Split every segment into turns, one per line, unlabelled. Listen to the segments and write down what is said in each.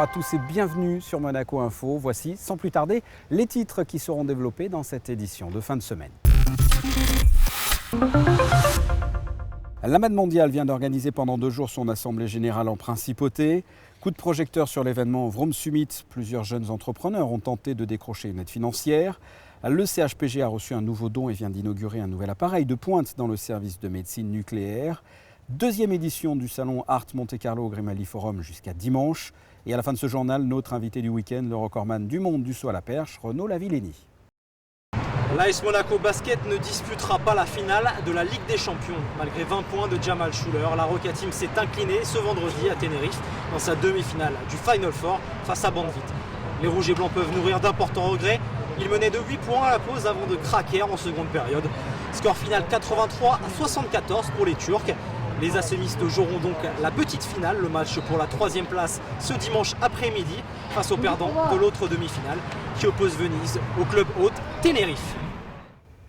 bonjour à tous et bienvenue sur Monaco Info. Voici, sans plus tarder, les titres qui seront développés dans cette édition de fin de semaine. La MAD mondiale vient d'organiser pendant 2 jours son assemblée générale en principauté. Coup de projecteur sur l'événement Vroom Summit. Plusieurs jeunes entrepreneurs ont tenté de décrocher une aide financière. Le CHPG a reçu un nouveau don et vient d'inaugurer un nouvel appareil de pointe dans le service de médecine nucléaire. 2e édition du salon Art Monte Carlo au Grimaldi Forum jusqu'à dimanche. Et à la fin de ce journal, notre invité du week-end, le recordman du monde du saut à la perche, Renaud Lavillenie.
L'AS Monaco Basket ne disputera pas la finale de la Ligue des Champions. Malgré 20 points de Jamal Schuller, la Roca Team s'est inclinée ce vendredi à Tenerife dans sa demi-finale du Final Four face à Banvit. Les Rouges et Blancs peuvent nourrir d'importants regrets. Ils menaient de 8 points à la pause avant de craquer en seconde période. Score final 83-74 pour les Turcs. Les assemistes joueront donc la petite finale, le match pour la 3e place ce dimanche après-midi face aux perdants de l'autre demi-finale qui oppose Venise au club hôte Tenerife.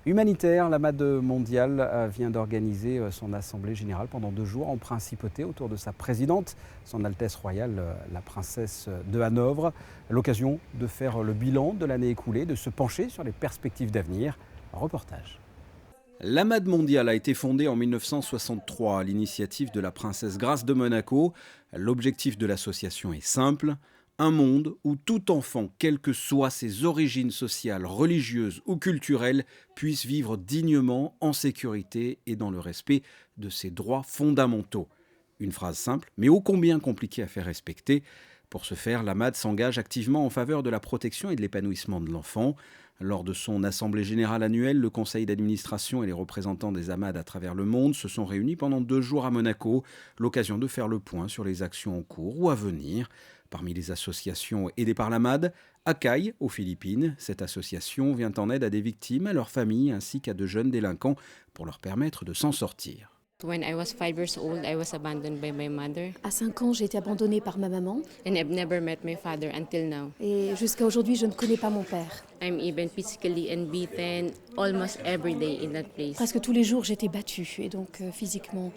Humanitaire, la MAD mondiale vient d'organiser son assemblée générale pendant 2 jours en principauté autour de sa présidente, son Altesse royale, la princesse de Hanovre. L'occasion de faire le bilan de l'année écoulée, de se pencher sur les perspectives d'avenir. Reportage. La MAD mondiale a été fondée en 1963 à l'initiative de la princesse Grace de Monaco. L'objectif de l'association est simple. Un monde où tout enfant, quelles que soient ses origines sociales, religieuses ou culturelles, puisse vivre dignement, en sécurité et dans le respect de ses droits fondamentaux. Une phrase simple, mais ô combien compliquée à faire respecter. Pour ce faire, la MAD s'engage activement en faveur de la protection et de l'épanouissement de l'enfant. Lors de son assemblée générale annuelle, le conseil d'administration et les représentants des AMAD à travers le monde se sont réunis pendant 2 jours à Monaco, l'occasion de faire le point sur les actions en cours ou à venir. Parmi les associations aidées par la MAD, ACAI aux Philippines. Cette association vient en aide à des victimes, à leurs familles ainsi qu'à de jeunes délinquants pour leur permettre de s'en sortir.
When I was 5 years old, I was abandoned by my mother.
À 5 ans, j'ai été abandonnée par ma maman.
And I've never met my father until now.
Et jusqu'à aujourd'hui, je ne connais pas mon père.
I'm even physically unbeaten almost every day in that place.
Presque tous les jours, j'étais battue et donc physiquement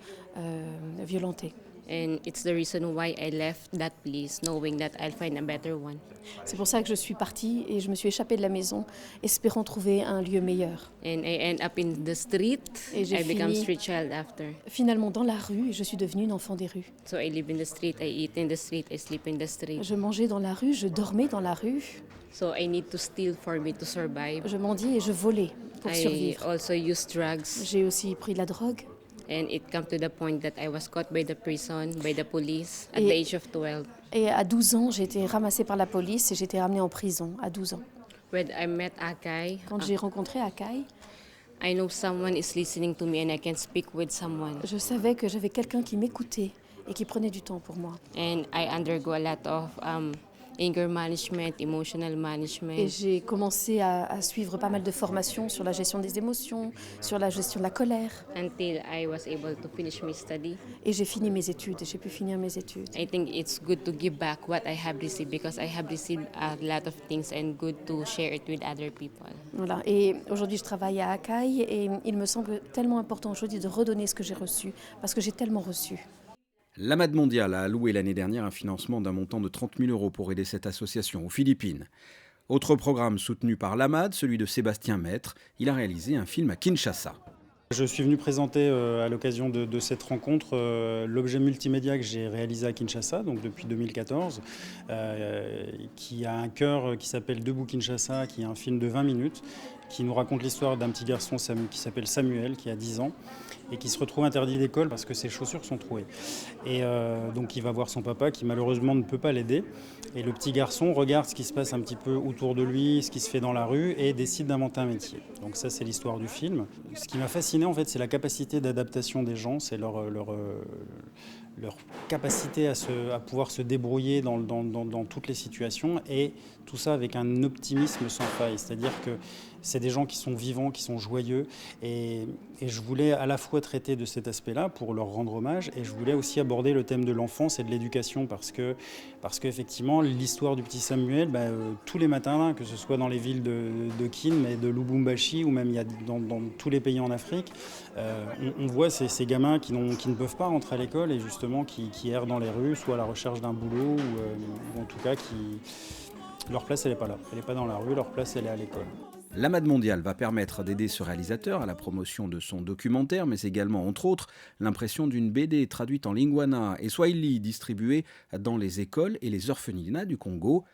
violentée.
And it's the reason why I left that place, knowing that I'll find a better one.
C'est pour ça que je suis partie et je me suis échappée de la maison, espérant trouver un lieu meilleur.
And I end up in the street.
Et j'ai
I become
fini
street child after.
Finalement dans la rue et je suis devenue une enfant des rues.
So I live in the street, I eat in the street, I sleep in the street.
Je mangeais dans la rue, je dormais dans la rue.
So I need to steal for me to survive.
Je mendiais et je volais pour
I
survivre.
also use drugs.
J'ai aussi pris de la drogue.
And it came to the point that I was caught by the prison, by the police, at the age of 12.
Et à 12 ans, j'ai été ramassée par la police et j'ai été ramenée en prison à 12 ans.
When I met Akai,
Quand j'ai rencontré Akai,
I know someone is listening to me and I can speak with someone.
je savais que j'avais quelqu'un qui m'écoutait et qui prenait du temps pour moi.
And I undergo a lot of anger management, emotional
Et
management.
j'ai commencé à suivre pas mal de formations sur la gestion des émotions, sur la gestion de la colère.
Until I was able to finish my study.
Et j'ai fini mes études, et j'ai pu finir mes études.
I think it's good to give back what I have received because I have received a lot of things and good to share it with other people.
Voilà. Et aujourd'hui, je travaille à Akai et il me semble tellement important aujourd'hui de redonner ce que j'ai reçu, parce que j'ai tellement reçu.
La MAD mondiale a alloué l'année dernière un financement d'un montant de 30 000 € pour aider cette association aux Philippines. Autre programme soutenu par la MAD, celui de Sébastien Maître. Il a réalisé un film à Kinshasa.
Je suis venu présenter à l'occasion de cette rencontre l'objet multimédia que j'ai réalisé à Kinshasa, donc depuis 2014, qui a un cœur qui s'appelle Debout Kinshasa, qui est un film de 20 minutes, qui nous raconte l'histoire d'un petit garçon qui s'appelle Samuel, qui a 10 ans, et qui se retrouve interdit d'école parce que ses chaussures sont trouées. Et donc il va voir son papa qui malheureusement ne peut pas l'aider. Et le petit garçon regarde ce qui se passe un petit peu autour de lui, ce qui se fait dans la rue, et décide d'inventer un métier. Donc ça, c'est l'histoire du film. Ce qui m'a fasciné, en fait, c'est la capacité d'adaptation des gens, c'est leur capacité à pouvoir se débrouiller dans toutes les situations, et tout ça avec un optimisme sans faille. C'est-à-dire que c'est des gens qui sont vivants, qui sont joyeux, et je voulais à la fois traiter de cet aspect-là pour leur rendre hommage, et je voulais aussi aborder le thème de l'enfance et de l'éducation, parce qu'effectivement, l'histoire du petit Samuel, tous les matins, que ce soit dans les villes de Kin, mais de Lubumbashi, ou même il y a dans tous les pays en Afrique, on voit ces gamins qui ne peuvent pas rentrer à l'école, et justement justement qui errent dans les rues, soit à la recherche d'un boulot, ou en tout cas leur place elle n'est pas là. Elle n'est pas dans la rue, leur place elle est à l'école.
L'AMAD mondial va permettre d'aider ce réalisateur à la promotion de son documentaire, mais également, entre autres, l'impression d'une BD traduite en lingwana et swahili distribuée dans les écoles et les orphelinats du Congo.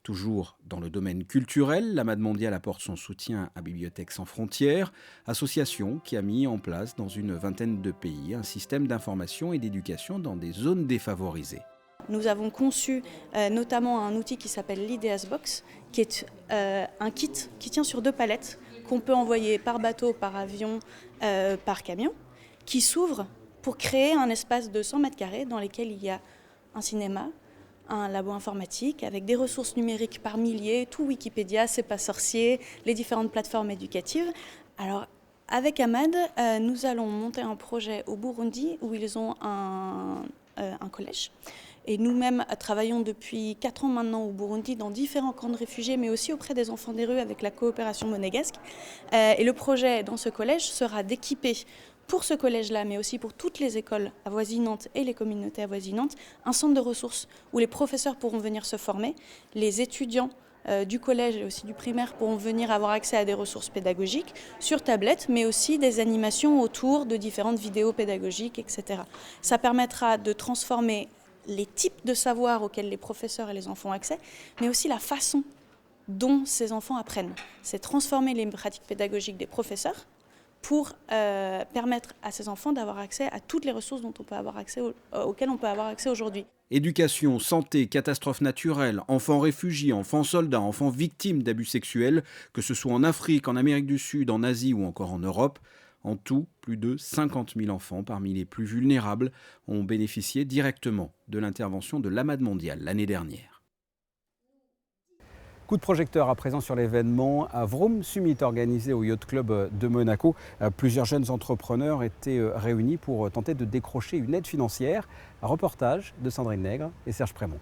Toujours dans le domaine culturel, l'AMAD mondial apporte son soutien à Bibliothèques sans frontières, association qui a mis en place dans une vingtaine de pays un système d'information et d'éducation dans des zones défavorisées.
Nous avons conçu notamment un outil qui s'appelle l'Ideas Box, qui est un kit qui tient sur 2 palettes, qu'on peut envoyer par bateau, par avion, par camion, qui s'ouvre pour créer un espace de 100 mètres carrés dans lequel il y a un cinéma, un labo informatique avec des ressources numériques par milliers, tout Wikipédia, C'est pas sorcier, les différentes plateformes éducatives. Alors, avec AMAD, nous allons monter un projet au Burundi où ils ont un collège. Et nous-mêmes travaillons depuis 4 ans maintenant au Burundi dans différents camps de réfugiés, mais aussi auprès des enfants des rues avec la coopération monégasque. Et le projet dans ce collège sera d'équiper pour ce collège-là, mais aussi pour toutes les écoles avoisinantes et les communautés avoisinantes, un centre de ressources où les professeurs pourront venir se former, les étudiants du collège et aussi du primaire pourront venir avoir accès à des ressources pédagogiques sur tablette, mais aussi des animations autour de différentes vidéos pédagogiques, etc. Ça permettra de transformer les types de savoirs auxquels les professeurs et les enfants ont accès, mais aussi la façon dont ces enfants apprennent. C'est transformer les pratiques pédagogiques des professeurs pour permettre à ces enfants d'avoir accès à toutes les ressources auxquelles on peut avoir accès aujourd'hui.
Éducation, santé, catastrophes naturelles, enfants réfugiés, enfants soldats, enfants victimes d'abus sexuels, que ce soit en Afrique, en Amérique du Sud, en Asie ou encore en Europe. En tout, plus de 50 000 enfants, parmi les plus vulnérables, ont bénéficié directement de l'intervention de l'AMAD mondial l'année dernière. Coup de projecteur à présent sur l'événement Vroom Summit organisé au Yacht Club de Monaco. Plusieurs jeunes entrepreneurs étaient réunis pour tenter de décrocher une aide financière. Un reportage de Sandrine Nègre et Serge Prémont.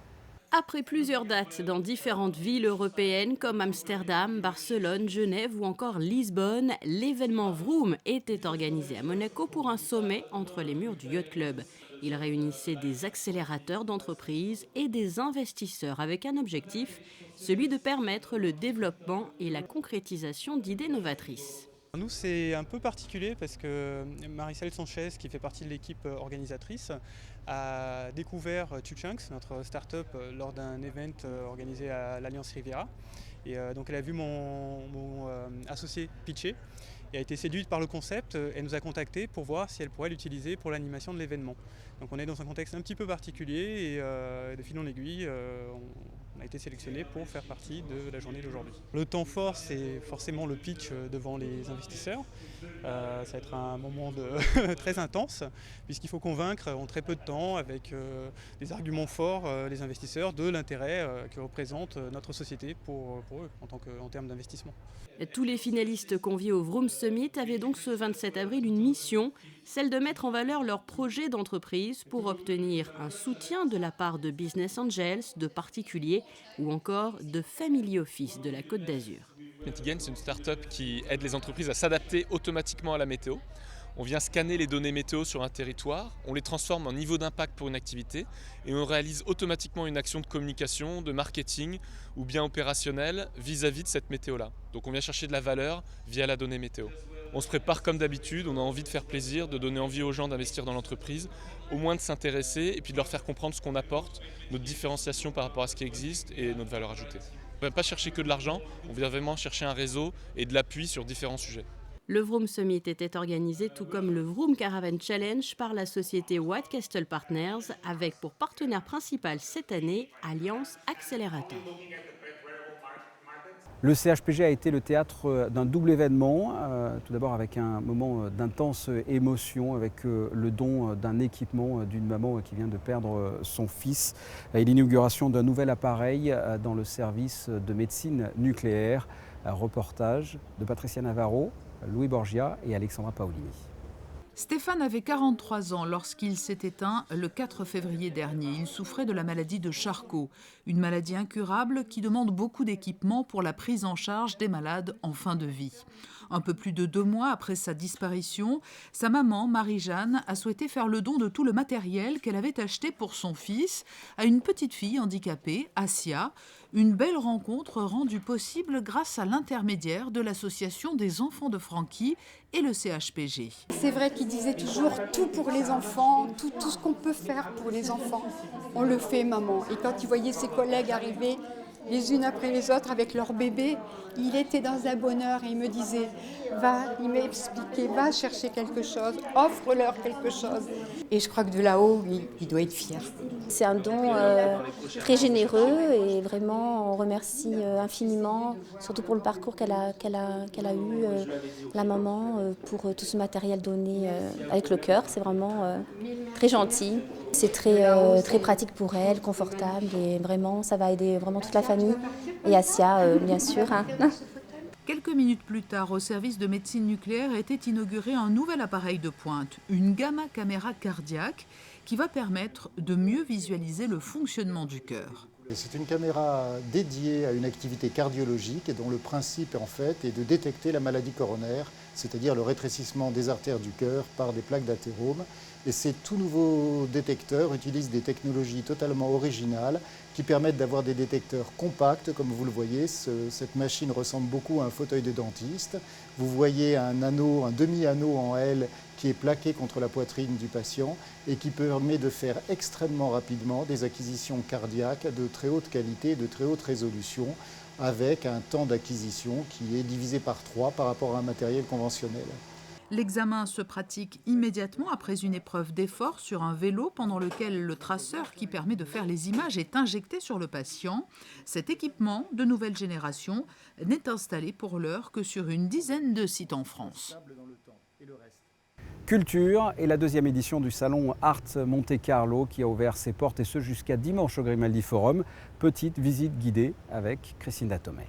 Après plusieurs dates dans différentes villes européennes comme Amsterdam, Barcelone, Genève ou encore Lisbonne, l'événement Vroom était organisé à Monaco pour un sommet entre les murs du Yacht Club. Il réunissait des accélérateurs d'entreprises et des investisseurs avec un objectif, celui de permettre le développement et la concrétisation d'idées novatrices.
Nous, c'est un peu particulier parce que Maricel Sanchez, qui fait partie de l'équipe organisatrice, a découvert TwoChunks, notre start-up, lors d'un event organisé à l'Alliance Riviera. Et donc elle a vu mon associé pitcher et a été séduite par le concept et nous a contactés pour voir si elle pourrait l'utiliser pour l'animation de l'événement. Donc on est dans un contexte un petit peu particulier et de fil en aiguille, on a été sélectionné pour faire partie de la journée d'aujourd'hui. Le temps fort, c'est forcément le pitch devant les investisseurs. Ça va être un moment très intense puisqu'il faut convaincre en très peu de temps avec des arguments forts les investisseurs de l'intérêt que représente notre société pour eux en termes d'investissement.
Tous les finalistes conviés au Vroom Summit avaient donc ce 27 avril une mission, celle de mettre en valeur leurs projets d'entreprise pour obtenir un soutien de la part de Business Angels, de particuliers ou encore de Family Office de la Côte d'Azur.
Metigen, c'est une start-up qui aide les entreprises à s'adapter automatiquement à la météo. On vient scanner les données météo sur un territoire, on les transforme en niveau d'impact pour une activité et on réalise automatiquement une action de communication, de marketing ou bien opérationnelle vis-à-vis de cette météo-là. Donc on vient chercher de la valeur via la donnée météo. On se prépare comme d'habitude, on a envie de faire plaisir, de donner envie aux gens d'investir dans l'entreprise, au moins de s'intéresser et puis de leur faire comprendre ce qu'on apporte, notre différenciation par rapport à ce qui existe et notre valeur ajoutée. On ne vient pas chercher que de l'argent, on vient vraiment chercher un réseau et de l'appui sur différents sujets.
Le Vroom Summit était organisé tout comme le Vroom Caravan Challenge par la société White Castle Partners avec pour partenaire principal cette année Alliance Accélérateur.
Le CHPG a été le théâtre d'un double événement, tout d'abord avec un moment d'intense émotion, avec le don d'un équipement d'une maman qui vient de perdre son fils et l'inauguration d'un nouvel appareil dans le service de médecine nucléaire. Un reportage de Patricia Navarro, Louis Borgia et Alexandra Paolini.
Stéphane avait 43 ans lorsqu'il s'est éteint le 4 février dernier. Il souffrait de la maladie de Charcot, une maladie incurable qui demande beaucoup d'équipements pour la prise en charge des malades en fin de vie. Un peu plus de 2 mois après sa disparition, sa maman, Marie-Jeanne, a souhaité faire le don de tout le matériel qu'elle avait acheté pour son fils à une petite fille handicapée, Assia. Une belle rencontre rendue possible grâce à l'intermédiaire de l'association des enfants de Francky et le CHPG.
C'est vrai qu'il disait toujours tout pour les enfants, tout ce qu'on peut faire pour les enfants, on le fait maman. Et quand il voyait ses collègues arriver les unes après les autres avec leur bébé, il était dans un bonheur et il me disait il m'a expliqué, va chercher quelque chose, offre-leur quelque chose. Et je crois que de là-haut, il doit être fier.
C'est un don très généreux et vraiment on remercie infiniment, surtout pour le parcours qu'elle a eu, la maman, pour tout ce matériel donné avec le cœur. C'est vraiment très gentil. C'est très pratique pour elle, confortable et vraiment ça va aider vraiment toute la famille et Assia bien sûr. Hein.
Quelques minutes plus tard, au service de médecine nucléaire était inauguré un nouvel appareil de pointe, une gamma caméra cardiaque qui va permettre de mieux visualiser le fonctionnement du cœur.
C'est une caméra dédiée à une activité cardiologique et dont le principe en fait est de détecter la maladie coronaire, c'est-à-dire le rétrécissement des artères du cœur par des plaques d'athérome. Et ces tout nouveaux détecteurs utilisent des technologies totalement originales qui permettent d'avoir des détecteurs compacts, comme vous le voyez. Cette machine ressemble beaucoup à un fauteuil de dentiste. Vous voyez un anneau, un demi-anneau en L qui est plaqué contre la poitrine du patient et qui permet de faire extrêmement rapidement des acquisitions cardiaques de très haute qualité, de très haute résolution, avec un temps d'acquisition qui est divisé par 3 par rapport à un matériel conventionnel.
L'examen se pratique immédiatement après une épreuve d'effort sur un vélo pendant lequel le traceur qui permet de faire les images est injecté sur le patient. Cet équipement de nouvelle génération n'est installé pour l'heure que sur une dizaine de sites en France.
Culture et la 2e édition du salon Art Monte Carlo qui a ouvert ses portes et ce jusqu'à dimanche au Grimaldi Forum. Petite visite guidée avec Christine Datomey.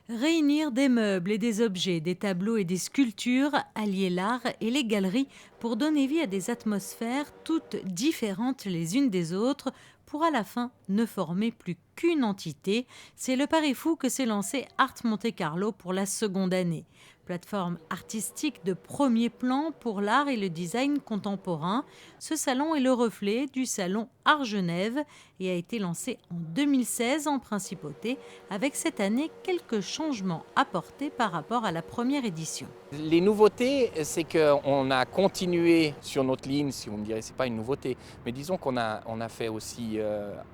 Réunir des meubles et des objets, des tableaux et des sculptures, allier l'art et les galeries pour donner vie à des atmosphères toutes différentes les unes des autres pour à la fin ne former plus qu'une entité. C'est le pari fou que s'est lancé Art Monte Carlo pour la 2e année. Plateforme artistique de premier plan pour l'art et le design contemporain. Ce salon est le reflet du salon Art Genève et a été lancé en 2016 en principauté avec cette année quelques changements apportés par rapport à la première édition.
Les nouveautés, c'est qu'on a continué sur notre ligne, si vous me direz, ce n'est pas une nouveauté, mais disons qu'on a fait aussi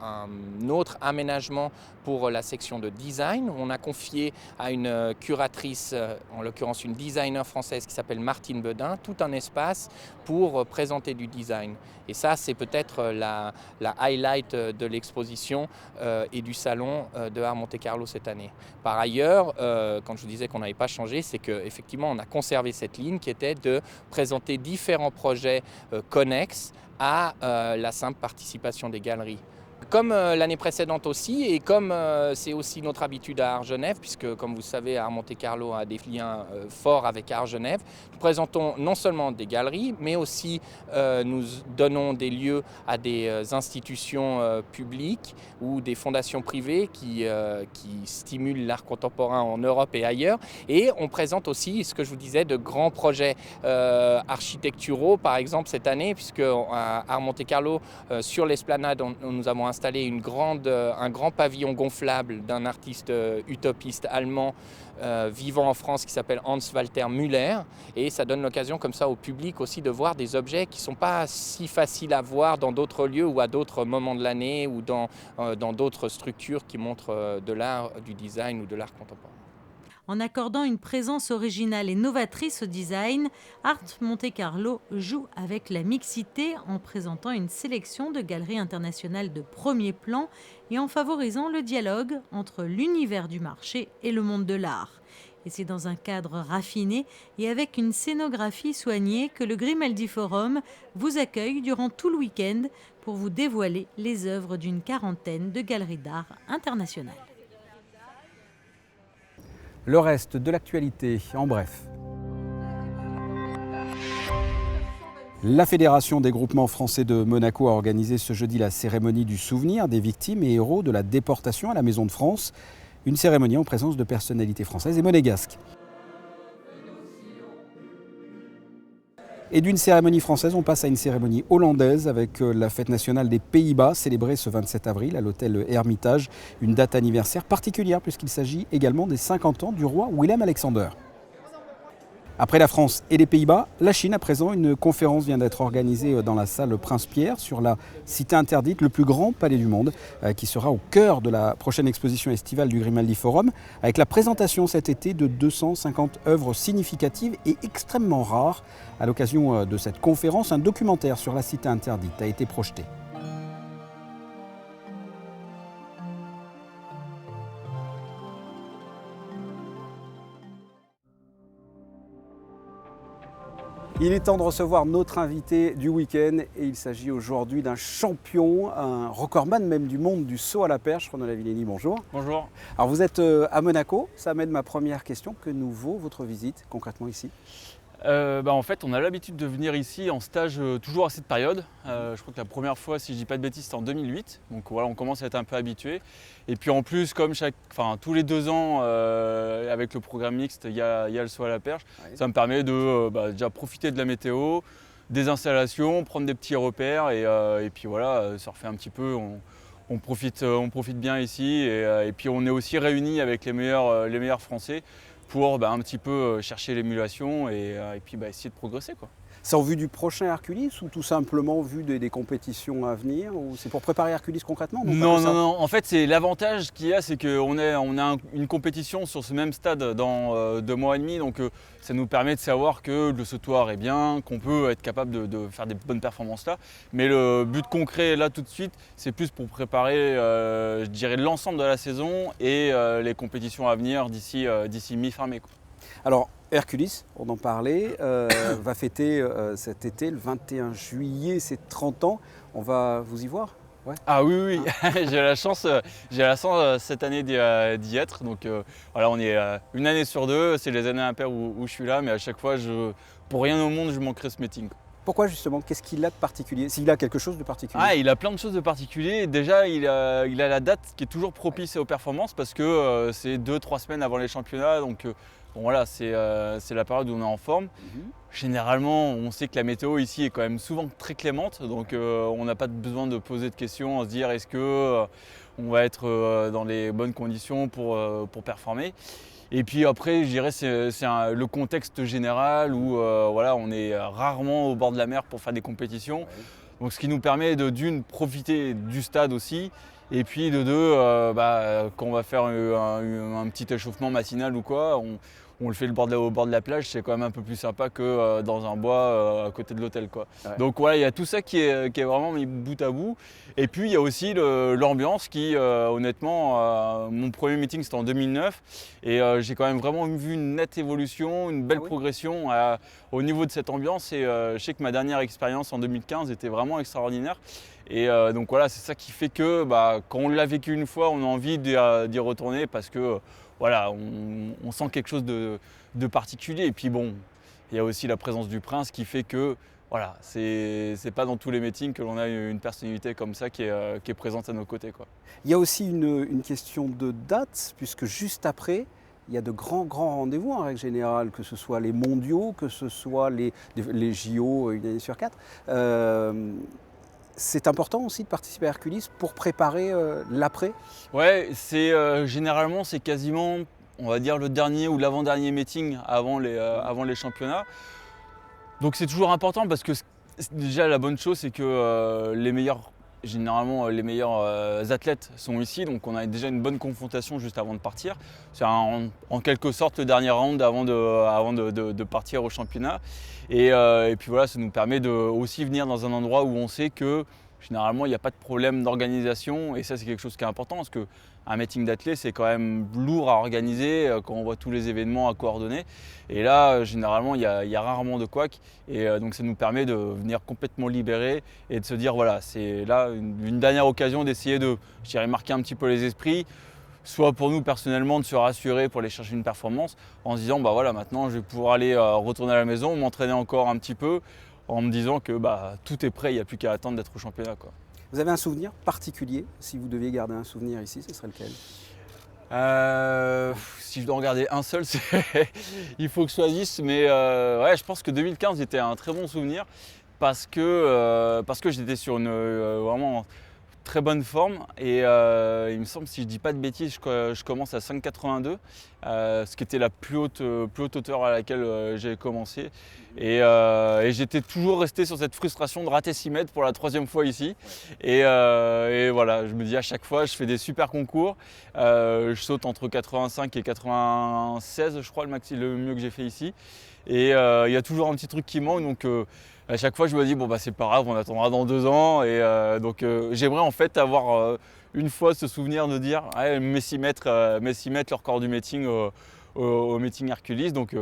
un autre aménagement pour la section de design. On a confié à une curatrice, en l'occurrence une designer française qui s'appelle Martine Bedin, tout un espace pour présenter du design. Et ça, c'est peut-être la highlight de l'exposition et du salon de Art Monte Carlo cette année. Par ailleurs, quand je vous disais qu'on n'avait pas changé, c'est qu'effectivement, on a conservé cette ligne qui était de présenter différents projets connexes à la simple participation des galeries. Comme l'année précédente aussi, et comme c'est aussi notre habitude à Art Genève, puisque comme vous savez, Art Monte Carlo a des liens forts avec Art Genève, nous présentons non seulement des galeries, mais aussi nous donnons des lieux à des institutions publiques ou des fondations privées qui stimulent l'art contemporain en Europe et ailleurs. Et on présente aussi, ce que je vous disais, de grands projets architecturaux, par exemple cette année, puisque à Art Monte Carlo, sur l'esplanade, nous avons installé un grand pavillon gonflable d'un artiste utopiste allemand vivant en France qui s'appelle Hans-Walter Müller, et ça donne l'occasion comme ça au public aussi de voir des objets qui ne sont pas si faciles à voir dans d'autres lieux ou à d'autres moments de l'année ou dans d'autres structures qui montrent de l'art, du design ou de l'art contemporain.
En accordant une présence originale et novatrice au design, Art Monte Carlo joue avec la mixité en présentant une sélection de galeries internationales de premier plan et en favorisant le dialogue entre l'univers du marché et le monde de l'art. Et c'est dans un cadre raffiné et avec une scénographie soignée que le Grimaldi Forum vous accueille durant tout le week-end pour vous dévoiler les œuvres d'une 40aine de galeries d'art internationales.
Le reste de l'actualité en bref. La Fédération des groupements français de Monaco a organisé ce jeudi la cérémonie du souvenir des victimes et héros de la déportation à la Maison de France. Une cérémonie en présence de personnalités françaises et monégasques. Et d'une cérémonie française, on passe à une cérémonie hollandaise avec la fête nationale des Pays-Bas, célébrée ce 27 avril à l'hôtel Hermitage. Une date anniversaire particulière puisqu'il s'agit également des 50 ans du roi Willem-Alexander. Après la France et les Pays-Bas, la Chine à présent, une conférence vient d'être organisée dans la salle Prince-Pierre sur la Cité interdite, le plus grand palais du monde, qui sera au cœur de la prochaine exposition estivale du Grimaldi Forum, avec la présentation cet été de 250 œuvres significatives et extrêmement rares. À l'occasion de cette conférence, un documentaire sur la Cité interdite a été projeté. Il est temps de recevoir notre invité du week-end et il s'agit aujourd'hui d'un champion, un recordman même du monde du saut à la perche. Renaud Lavillenie, bonjour.
Bonjour.
Alors vous êtes à Monaco, ça amène ma première question. Que nous vaut votre visite concrètement ici ?
En fait, on a l'habitude de venir ici en stage toujours à cette période. Je crois que la première fois, si je ne dis pas de bêtises, c'était en 2008. Donc voilà, on commence à être un peu habitué. Et puis en plus, comme tous les 2 ans, avec le programme mixte, il y a le saut à la perche, ça me permet de déjà profiter de la météo, des installations, prendre des petits repères et puis voilà, surfer un petit peu. On profite bien ici et puis on est aussi réunis avec les meilleurs Français pour un petit peu chercher l'émulation et puis essayer de progresser, quoi.
C'est en vue du prochain Hercules ou tout simplement en vue des compétitions à venir ou c'est pour préparer Hercules concrètement?
Non. En fait, c'est l'avantage qu'il y a, c'est qu'on a une compétition sur ce même stade dans 2 mois et demi. Donc ça nous permet de savoir que le sautoir est bien, qu'on peut être capable de faire des bonnes performances là. Mais le but concret là tout de suite, c'est plus pour préparer, je dirais, l'ensemble de la saison et les compétitions à venir d'ici mi-fin mai.
Alors, Hercules, on en parlait, va fêter cet été, le 21 juillet, ses 30 ans. On va vous y voir? Ouais.
Ah oui. J'ai la chance cette année d'y être. Donc voilà, on est une année sur 2, c'est les années impaires où je suis là, mais à chaque fois, pour rien au monde, je manquerai ce meeting.
Pourquoi justement? Qu'est-ce qu'il a de particulier? S'il a quelque chose de particulier?
Il a plein de choses de particulier. Déjà, il a la date qui est toujours propice aux performances parce que c'est 2-3 semaines avant les championnats. Donc voilà, c'est la période où on est en forme. Généralement, on sait que la météo ici est quand même souvent très clémente. Donc on n'a pas besoin de poser de questions, se dire est-ce qu'on va être dans les bonnes conditions pour performer. Et puis après, je dirais c'est le contexte général où on est rarement au bord de la mer pour faire des compétitions. Donc ce qui nous permet d'une, profiter du stade aussi. Et puis de 2, quand on va faire un petit échauffement matinal ou quoi, on le fait au bord de la plage, c'est quand même un peu plus sympa que dans un bois à côté de l'hôtel, quoi. Ouais. Donc voilà, il y a tout ça qui est vraiment mis bout à bout. Et puis il y a aussi l'ambiance qui, honnêtement, mon premier meeting c'était en 2009 et j'ai quand même vraiment vu une nette évolution, une belle progression au niveau de cette ambiance. Et je sais que ma dernière expérience en 2015 était vraiment extraordinaire. Et donc voilà, c'est ça qui fait que quand on l'a vécu une fois, on a envie d'y retourner parce que voilà, on sent quelque chose de particulier. Et puis bon, il y a aussi la présence du prince qui fait que voilà, c'est pas dans tous les meetings que l'on a une personnalité comme ça qui est présente à nos côtés, quoi.
Il y a aussi une question de date, puisque juste après, il y a de grands rendez-vous en règle générale, que ce soit les mondiaux, que ce soit les JO une année sur 4. C'est important aussi de participer à Hercules pour préparer l'après?
Ouais, généralement c'est quasiment, on va dire, le dernier ou l'avant-dernier meeting avant les championnats. Donc c'est toujours important parce que déjà la bonne chose c'est que généralement les meilleurs athlètes sont ici, donc on a déjà une bonne confrontation juste avant de partir. C'est en quelque sorte le dernier round avant de partir au championnat. Et puis voilà, ça nous permet de aussi venir dans un endroit où on sait que généralement il n'y a pas de problème d'organisation, et ça c'est quelque chose qui est important parce qu'un meeting d'athlètes c'est quand même lourd à organiser quand on voit tous les événements à coordonner. Et là généralement il y a rarement de couac, et donc ça nous permet de venir complètement libéré et de se dire voilà, c'est là une dernière occasion d'essayer de, je dirais, marquer un petit peu les esprits. Soit pour nous personnellement de se rassurer pour aller chercher une performance en se disant voilà, maintenant je vais pouvoir aller retourner à la maison, m'entraîner encore un petit peu. en me disant que tout est prêt, il n'y a plus qu'à attendre d'être au championnat, quoi.
Vous avez un souvenir particulier? Si vous deviez garder un souvenir ici, ce serait lequel?
Si je dois en garder un seul, il faut que je choisisse. Mais je pense que 2015 était un très bon souvenir parce que j'étais sur une vraiment très bonne forme. Et il me semble, si je ne dis pas de bêtises, je commence à 5,82, ce qui était la plus haute hauteur à laquelle j'ai commencé. Et j'étais toujours resté sur cette frustration de rater 6 mètres pour la 3e fois ici. Et voilà, je me dis à chaque fois, je fais des super concours. Je saute entre 85 et 96, je crois, le mieux que j'ai fait ici. Et il y a toujours un petit truc qui manque. Donc à chaque fois, je me dis, c'est pas grave, on attendra dans 2 ans. Et donc j'aimerais en fait avoir une fois ce souvenir de dire, mes 6 mètres, le record du meeting au meeting Hercules. Donc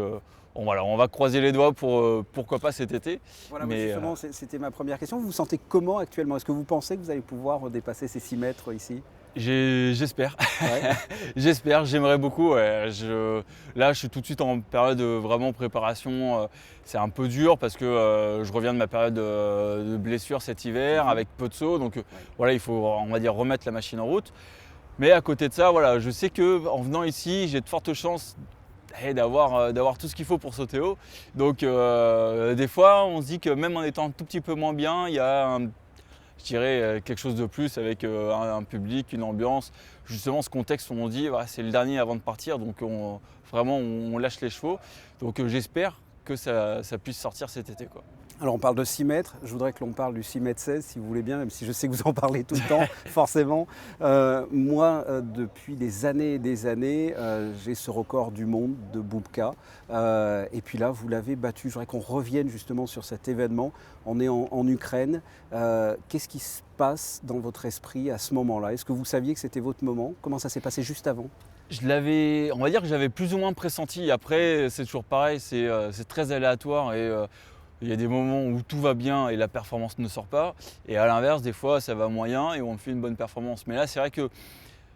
voilà, on va croiser les doigts pour pourquoi pas cet été.
Voilà, mais justement, c'était ma première question. Vous vous sentez comment actuellement? Est-ce que vous pensez que vous allez pouvoir dépasser ces 6 mètres ici?
J'espère.
Ouais.
J'espère, j'aimerais beaucoup. Ouais. Là, je suis tout de suite en période de vraiment préparation. C'est un peu dur parce que je reviens de ma période de blessure cet hiver avec peu de sauts. Donc voilà, il faut, on va dire, remettre la machine en route. Mais à côté de ça, voilà, je sais qu'en venant ici, j'ai de fortes chances d'avoir tout ce qu'il faut pour sauter haut. Donc des fois, on se dit que même en étant un tout petit peu moins bien, il y a je dirais quelque chose de plus avec un public, une ambiance. Justement, ce contexte où on dit c'est le dernier avant de partir, donc on lâche les chevaux. Donc j'espère que ça puisse sortir cet été, quoi.
Alors on parle de 6 mètres, je voudrais que l'on parle du 6 mètres 16 si vous voulez bien, même si je sais que vous en parlez tout le temps, forcément. Moi, depuis des années et des années, j'ai ce record du monde de Bubka. Et puis là, vous l'avez battu. Je voudrais qu'on revienne justement sur cet événement. On est en Ukraine. Qu'est-ce qui se passe dans votre esprit à ce moment-là? Est-ce que vous saviez que c'était votre moment? Comment ça s'est passé juste avant?
On va dire que j'avais plus ou moins pressenti. Après, c'est toujours pareil, c'est très aléatoire et il y a des moments où tout va bien et la performance ne sort pas. Et à l'inverse, des fois, ça va moyen et on fait une bonne performance. Mais là, c'est vrai que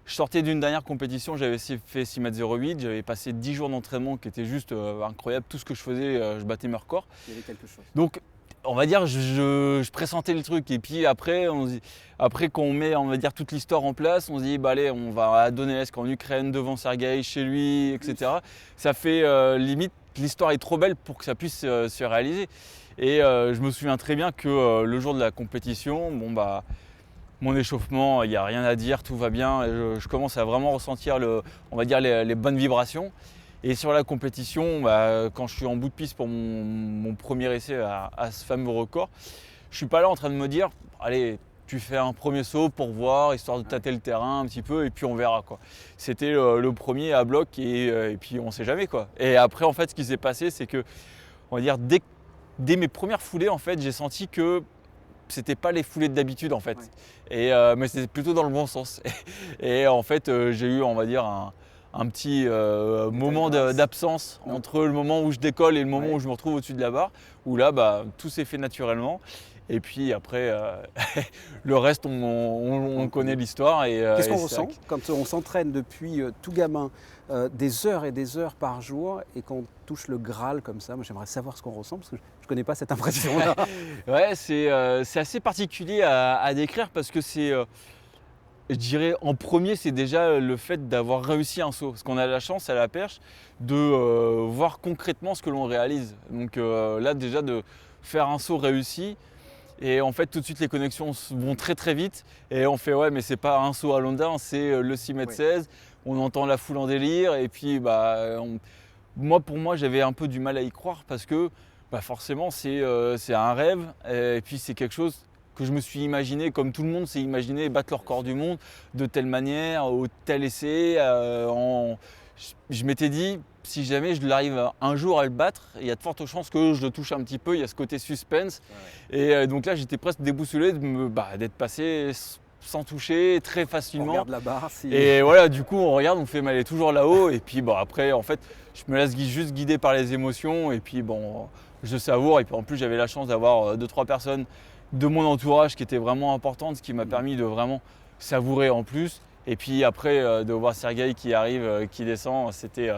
je sortais d'une dernière compétition, j'avais fait 6 mètres 08, j'avais passé 10 jours d'entraînement qui étaient juste incroyables. Tout ce que je faisais, je battais mes records.
Il y avait quelque chose.
Donc, on va dire, je pressentais le truc. Et puis après, qu'on met, on va dire, toute l'histoire en place, on se dit, allez, on va à Donetsk, en Ukraine, devant Sergueï, chez lui, etc. Ça fait limite, l'histoire est trop belle pour que ça puisse se réaliser. Et je me souviens très bien que le jour de la compétition, mon échauffement, il n'y a rien à dire, tout va bien. Je commence à vraiment ressentir on va dire, les bonnes vibrations. Et sur la compétition, quand je suis en bout de piste pour mon premier essai à ce fameux record, je ne suis pas là en train de me dire « Allez, tu fais un premier saut pour voir, histoire de tâter le terrain un petit peu et puis on verra. » C'était le premier à bloc et puis on ne sait jamais, quoi. Et après, en fait, ce qui s'est passé, c'est que, on va dire, dès mes premières foulées, en fait, j'ai senti que c'était pas les foulées d'habitude, en fait. Ouais. Mais c'était plutôt dans le bon sens. Et en fait, j'ai eu, on va dire, un petit moment d'absence entre le moment où je décolle et le moment où je me retrouve au-dessus de la barre, où là, tout s'est fait naturellement. Et puis après, le reste, on connaît l'histoire.
Qu'est-ce qu'on ressent quand on s'entraîne depuis tout gamin, des heures et des heures par jour, et qu'on touche le Graal comme ça? Moi, j'aimerais savoir ce qu'on ressent, parce que je ne connais pas cette impression-là.
Ouais, c'est assez particulier à décrire, parce que c'est... je dirais, en premier, c'est déjà le fait d'avoir réussi un saut. Parce qu'on a la chance à la perche de voir concrètement ce que l'on réalise. Donc là, déjà, de faire un saut réussi. Et en fait, tout de suite, les connexions vont très très vite. Et on fait, ouais, mais c'est pas un saut à Londin, c'est le 6 mètres 16. On entend la foule en délire. Et puis, pour moi, j'avais un peu du mal à y croire parce que forcément, c'est un rêve. Et puis, c'est quelque chose que je me suis imaginé, comme tout le monde s'est imaginé, battre le record du monde de telle manière, au tel essai. Je m'étais dit, si jamais je l'arrive un jour à le battre, il y a de fortes chances que je le touche un petit peu, il y a ce côté suspense. Ouais. Et donc là, j'étais presque déboussolé d'être passé sans toucher, très facilement. On
regarde la barre.
Et voilà, du coup, on regarde, on fait, mais elle est toujours là-haut. Et puis après, en fait, je me laisse juste guider par les émotions. Et puis je savoure. Et puis en plus, j'avais la chance d'avoir 2-3 personnes de mon entourage qui étaient vraiment importantes, ce qui m'a permis de vraiment savourer en plus. Et puis après, de voir Sergueï qui arrive, qui descend, c'était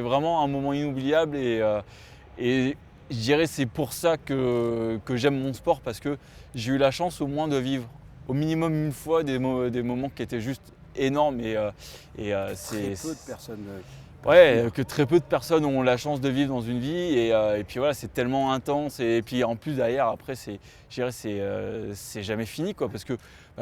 vraiment un moment inoubliable. Et je dirais que c'est pour ça que j'aime mon sport, parce que j'ai eu la chance au moins de vivre au minimum une fois des moments qui étaient juste énormes.
Très peu de personnes.
Que très peu de personnes ont la chance de vivre dans une vie. Et puis voilà, c'est tellement intense. Et puis en plus derrière, après, je dirais c'est jamais fini, quoi, parce que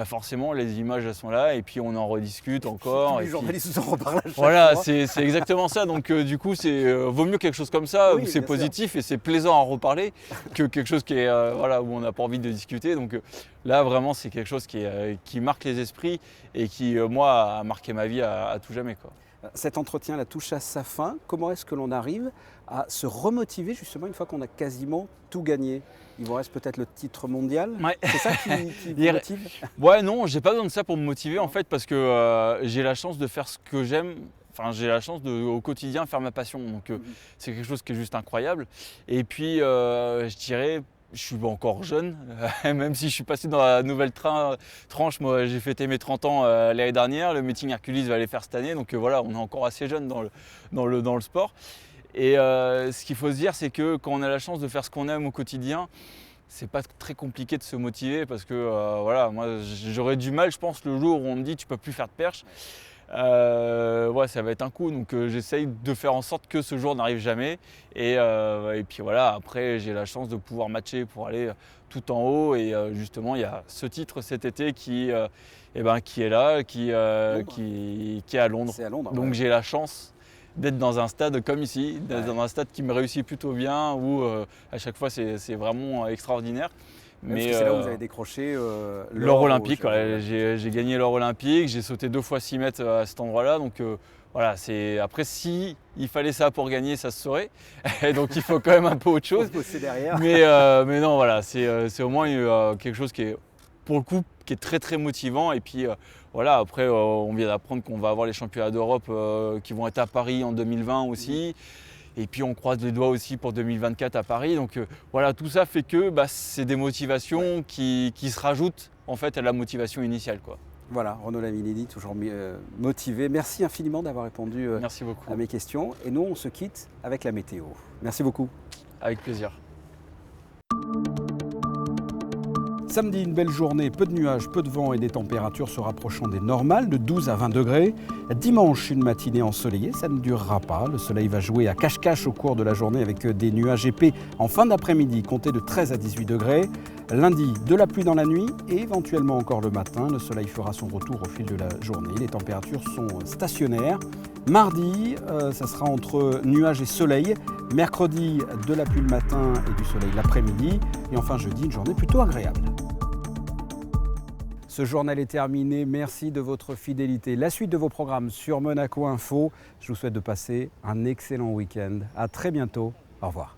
forcément les images elles sont là et puis on en rediscute encore.
Les journalistes nous en reparlent à chaque
voilà,
fois.
c'est exactement ça. Donc du coup, vaut mieux quelque chose comme ça,
Oui,
où c'est
bien
positif et c'est plaisant à reparler, que quelque chose qui est où on n'a pas envie de discuter. Donc là, vraiment, c'est quelque chose qui marque les esprits et qui, moi, a marqué ma vie à tout jamais, quoi.
Cet entretien touche à sa fin. Comment est-ce que l'on arrive à se remotiver justement une fois qu'on a quasiment tout gagné? Il vous reste peut-être le titre mondial.
Ouais.
C'est ça qui vous motive?
Ouais, non, j'ai pas besoin de ça pour me motiver en fait, parce que j'ai la chance de faire ce que j'aime. Enfin, j'ai la chance au quotidien faire ma passion. Donc c'est quelque chose qui est juste incroyable. Et puis je dirais, je suis encore jeune, même si je suis passé dans la nouvelle tranche. Moi, j'ai fêté mes 30 ans l'année dernière. Le meeting Hercules va les faire cette année. Donc voilà, on est encore assez jeune dans le sport. Et ce qu'il faut se dire, c'est que quand on a la chance de faire ce qu'on aime au quotidien, c'est pas très compliqué de se motiver, parce que voilà, moi j'aurais du mal, je pense, le jour où on me dit tu peux plus faire de perche. Ouais, ça va être un coup, donc j'essaye de faire en sorte que ce jour n'arrive jamais. Et puis voilà, après j'ai la chance de pouvoir matcher pour aller tout en haut. Et justement, il y a ce titre cet été qui est là, qui est à Londres.
C'est à Londres.
Donc j'ai la chance d'être dans un stade comme ici, dans un stade qui me réussit plutôt bien, où à chaque fois c'est vraiment extraordinaire.
Mais c'est là où vous avez décroché
l'or olympique. Ouais, j'ai gagné l'or olympique, j'ai sauté 2 fois 6 mètres à cet endroit-là. Donc voilà, après, si il fallait ça pour gagner, ça se saurait. Donc il faut quand même un peu autre chose.
Derrière.
Mais non, voilà, c'est au moins quelque chose qui est, pour le coup, qui est très très motivant. Et puis voilà, après on vient d'apprendre qu'on va avoir les championnats d'Europe qui vont être à Paris en 2020 aussi. Et puis on croise les doigts aussi pour 2024 à Paris. Donc voilà, tout ça fait que c'est des motivations qui se rajoutent en fait à la motivation initiale, quoi.
Voilà, Renaud Lamilini, toujours motivé. Merci infiniment d'avoir répondu
Merci beaucoup.
à mes questions. Et nous, on se quitte avec la météo. Merci beaucoup.
Avec plaisir.
Samedi, une belle journée, peu de nuages, peu de vent et des températures se rapprochant des normales, de 12 à 20 degrés. Dimanche, une matinée ensoleillée, ça ne durera pas. Le soleil va jouer à cache-cache au cours de la journée avec des nuages épais en fin d'après-midi, comptés de 13 à 18 degrés. Lundi, de la pluie dans la nuit et éventuellement encore le matin. Le soleil fera son retour au fil de la journée. Les températures sont stationnaires. Mardi, ça sera entre nuages et soleil. Mercredi, de la pluie le matin et du soleil l'après-midi. Et enfin jeudi, une journée plutôt agréable. Ce journal est terminé. Merci de votre fidélité. La suite de vos programmes sur Monaco Info. Je vous souhaite de passer un excellent week-end. À très bientôt. Au revoir.